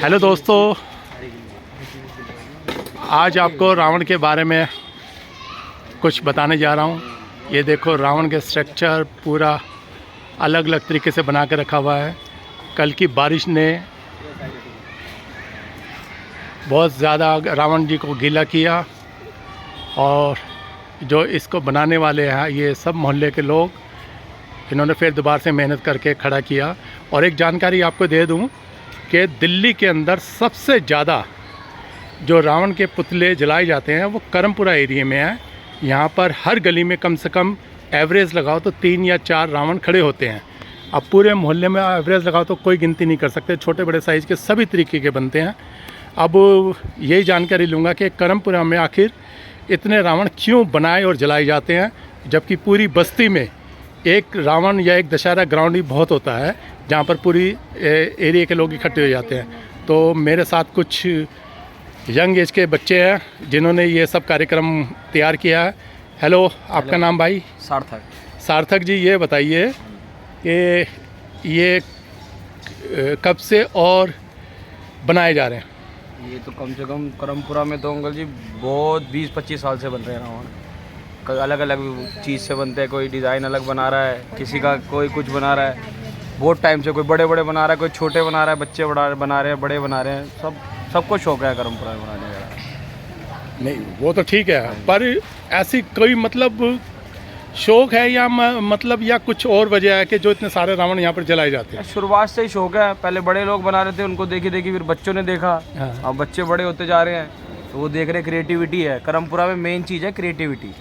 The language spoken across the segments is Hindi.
हेलो दोस्तों, आज आपको रावण के बारे में कुछ बताने जा रहा हूँ। ये देखो, रावण के स्ट्रक्चर पूरा अलग अलग तरीके से बना के रखा हुआ है। कल की बारिश ने बहुत ज़्यादा रावण जी को गीला किया और जो इसको बनाने वाले हैं ये सब मोहल्ले के लोग, इन्होंने फिर दोबारा से मेहनत करके खड़ा किया। और एक जानकारी आपको दे दूं कि दिल्ली के अंदर सबसे ज़्यादा जो रावण के पुतले जलाए जाते हैं वो करमपुरा एरिया में है। यहाँ पर हर गली में कम से कम एवरेज लगाओ तो 3 या 4 रावण खड़े होते हैं। अब पूरे मोहल्ले में एवरेज लगाओ तो कोई गिनती नहीं कर सकते, छोटे बड़े साइज़ के सभी तरीके के बनते हैं। अब यही जानकारी लूँगा कि करमपुरा में आखिर इतने रावण क्यों बनाए और जलाए जाते हैं, जबकि पूरी बस्ती में एक रावण या एक दशहरा ग्राउंड ही बहुत होता है जहाँ पर पूरी एरिया के लोग इकट्ठे हो जाते हैं। तो मेरे साथ कुछ यंग एज के बच्चे हैं जिन्होंने ये सब कार्यक्रम तैयार किया है। हेलो, आपका नाम भाई? सार्थक। सार्थक जी, ये बताइए कि ये कब से और बनाए जा रहे हैं? ये तो कम से कम करमपुरा में तो अंकल जी बहुत 20-25 साल से बन रहे हैं रावण। अलग अलग चीज़ से बनते हैं, कोई डिज़ाइन अलग बना रहा है, किसी का कोई कुछ बना रहा है। बहुत टाइम से कोई बड़े बड़े बना रहा है, कोई छोटे बना रहा है, बच्चे बना रहे हैं, बड़े बना रहे हैं। सबको शौक है करमपुरा में बनाने का। नहीं, वो तो ठीक है, पर ऐसी कोई मतलब शौक है या मतलब या कुछ और वजह है कि जो इतने सारे रावण यहाँ पर जलाए जाते हैं? शुरुआत से ही शौक है। पहले बड़े लोग बना रहे थे, उनको देखी फिर बच्चों ने देखा। हाँ। अब बच्चे बड़े होते जा रहे हैं तो वो देख रहे क्रिएटिविटी है। करमपुरा में मेन चीज़ है क्रिएटिविटी।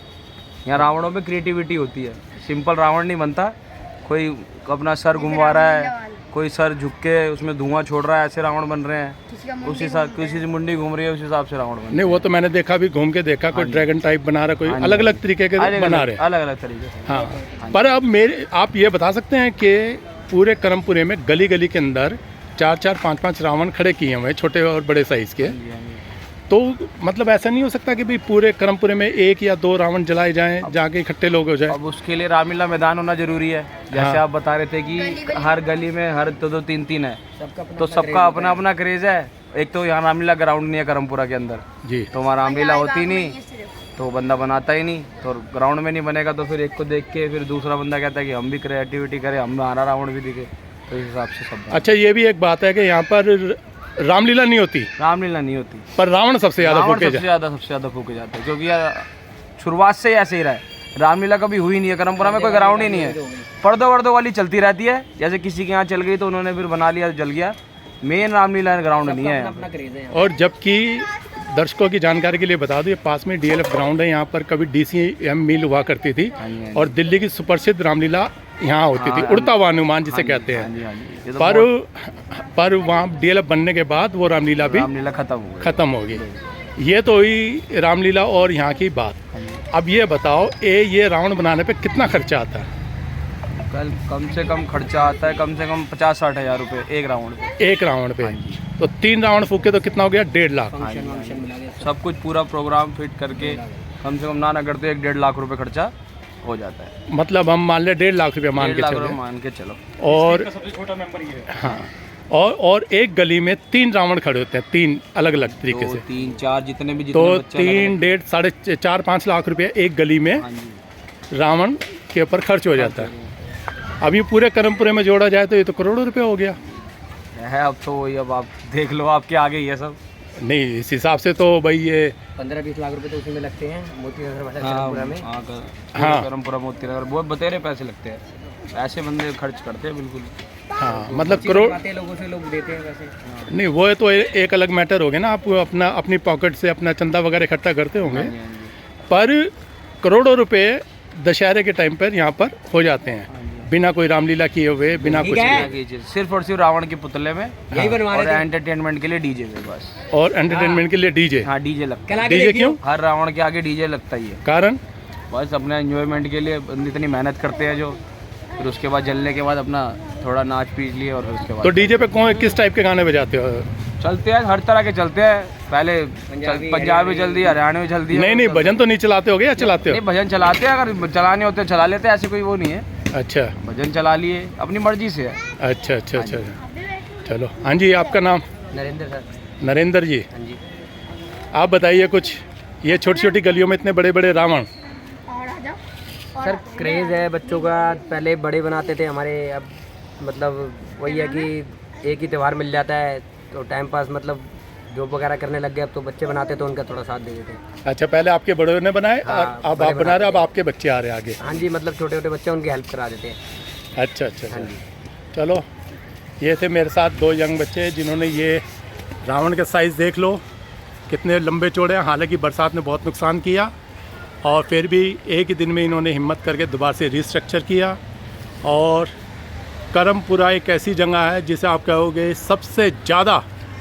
यहाँ रावणों में क्रिएटिविटी होती है। सिंपल रावण नहीं बनता। कोई अपना सर घुमवा रहा है, कोई सर झुक के उसमें धुआं छोड़ रहा है, ऐसे रावण बन रहे हैं। उस हिसाब किसी की मुंडी घूम रही है, उस हिसाब से रावण बन रहे हैं। नहीं, वो तो मैंने देखा, भी घूम के देखा, कोई ड्रैगन टाइप बना रहा है, कोई अलग अलग तरीके के बना रहे हैं, अलग अलग तरीके से। हाँ, पर अब आप ये बता सकते हैं कि पूरे करमपुरे में गली गली के अंदर 4-4, 5-5 रावण खड़े किए हुए हैं, छोटे और बड़े साइज के। तो मतलब ऐसा नहीं हो सकता कि भाई पूरे करमपुरे में 1 या 2 रावण जलाए जाएं, जाके इकट्ठे लोग हो जाए? अब उसके लिए रामलीला मैदान होना जरूरी है। जैसे हाँ। आप बता रहे थे कि हर गली में हर 2-2, 3-3 है, तो सबका अपना अपना क्रेज है। एक तो यहाँ रामलीला ग्राउंड नहीं है करमपुरा के अंदर जी, तो वहाँ रामलीला होती नहीं, तो बंदा बनाता ही नहीं। तो ग्राउंड में नहीं बनेगा तो फिर एक को देख के फिर दूसरा बंदा कहता है कि हम भी क्रिएटिविटी करें, हमारा रावण भी दिखे। तो इस हिसाब से सब। अच्छा, ये भी एक बात है कि यहाँ पर रामलीला नहीं होती? रामलीला नहीं होती, पर रावण सबसे ज़्यादा फूके जाते हैं, क्योंकि शुरुआत से ही ऐसे ही रहा है। रामलीला कभी हुई नहीं है करमपुरा में, कोई ग्राउंड ही नहीं है। पर्दो वर्दो वाली चलती रहती है, जैसे किसी के यहाँ चल गई तो उन्होंने फिर बना लिया, जल गया। मेन रामलीला ग्राउंड नहीं है। और जबकि दर्शकों की जानकारी के लिए बता दूं, ये पास में DLF ग्राउंड है। यहाँ पर कभी DCM मिल हुआ करती थी और दिल्ली की सुप्रसिद्ध रामलीला यहाँ होती थी, उड़ता हुआ हनुमान जिसे कहते हैं। पर वहाँ DLF बनने के बाद वो रामलीला भी खत्म हो गई। ये तो हुई रामलीला और यहाँ की बात। अब ये बताओ, ये रावण बनाने पे कितना खर्चा आता है? कम से कम खर्चा आता है कम से कम 50-60 हज़ार रुपये एक रावण पे। तो 3 रावण फूके तो कितना हो गया? 1.5 लाख। सब कुछ पूरा प्रोग्राम फिट करके कम से कम ना करते 1-1.5 लाख रुपए खर्चा हो जाता है। मतलब हम मान ले 1.5 लाख रुपये मान के चलो। और सबसे छोटा मेंबर ये है। हाँ, और एक गली में 3 रावण खड़े होते हैं, 3 अलग अलग तरीके से, 3-4 जितने भी, तो 3, 1.5, 4.5 लाख रुपये एक गली में रावण के ऊपर खर्च हो जाता है। अब ये पूरे करमपुरे में जोड़ा जाए तो ये तो करोड़ों रुपए हो गया है। अब तो वही, अब आप देख लो, आपके आगे ही है सब। नहीं, इस हिसाब से तो भाई ये 15-20 लाख रुपए तो उसी में लगते हैं। मोती नगर करमपुरा में, हाँ, करमपुरा मोती नगर बहुत बतेरे पैसे लगते हैं। ऐसे बंदे खर्च करते हैं बिल्कुल। हाँ, मतलब करोड़ लोगों से लोग देते हैं पैसे। नहीं, वो तो एक अलग मैटर हो गया ना। आप अपनी पॉकेट से अपना चंदा वगैरह इकट्ठा करते होंगे, पर करोड़ों रुपए दशहरे के टाइम पर यहाँ पर हो जाते हैं बिना कोई रामलीला किए हुए, बिना कुछ सिर्फ और सिर्फ रावण के पुतले में यही बनवा रहे थे। एंटरटेनमेंट के लिए डीजे में बस। और एंटरटेनमेंट के लिए डीजे? हाँ, डीजे लगता है। डीजे क्यों? हर रावण के आगे डीजे लगता ही है। कारण? बस अपने एंजॉयमेंट के लिए इतनी मेहनत करते हैं जो, फिर उसके बाद जलने के बाद अपना थोड़ा नाच पीट लिए और उसके बाद। तो डीजे पे किस टाइप के गाने बजाते हो? चलते हैं, हर तरह के चलते हैं। पहले पंजाबी चल दी, हरियाणवी चल दी। नहीं, भजन तो नहीं चलाते हो या चलाते हो? नहीं, भजन चलाते हैं, अगर चलाने होते चला लेते हैं, ऐसे कोई वो नहीं है। अच्छा, भजन चला लिए, अपनी मर्जी से है। अच्छा, चलो। हाँ जी, आपका नाम? नरेंद्र सर। नरेंद्र जी, हाँ जी। आप बताइए कुछ, ये छोटी छोटी गलियों में इतने बड़े बड़े रावण, सर क्रेज़ है बच्चों का, पहले बड़े बनाते थे हमारे, अब मतलब वही है कि एक ही त्यौहार मिल जाता है तो टाइम पास मतलब जॉब वगैरह करने लग गए, अब तो बच्चे बनाते तो उनका थोड़ा साथ दे देते हैं। अच्छा पहले आपके बड़ों ने बनाए हाँ, और अब बड़े आप बना रहे हो, अब बनाते आपके बच्चे आ रहे हैं आगे। हाँ जी, मतलब छोटे छोटे बच्चे उनकी हेल्प करा देते हैं। अच्छा अच्छा हाँ अच्छा। जी। चलो, ये थे मेरे साथ 2 यंग बच्चे जिन्होंने ये रावण के साइज़ देख लो कितने लंबे चौड़े हैं। हालांकि बरसात ने बहुत नुकसान किया और फिर भी एक ही दिन में इन्होंने हिम्मत करके दोबारा से रिस्ट्रक्चर किया। और करमपुरा एक ऐसी जगह है जिसे आप कहोगे सबसे ज़्यादा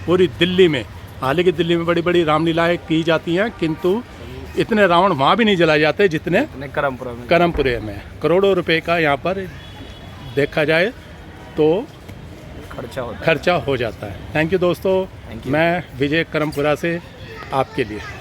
पूरी दिल्ली में, हालांकि दिल्ली में बड़ी बड़ी रामलीलाएँ की जाती हैं किंतु इतने रावण वहाँ भी नहीं जलाए जाते जितने करमपुरे में। करोड़ों रुपए का यहाँ पर देखा जाए तो खर्चा हो जाता है। थैंक यू दोस्तों, मैं विजय करमपुरा से आपके लिए।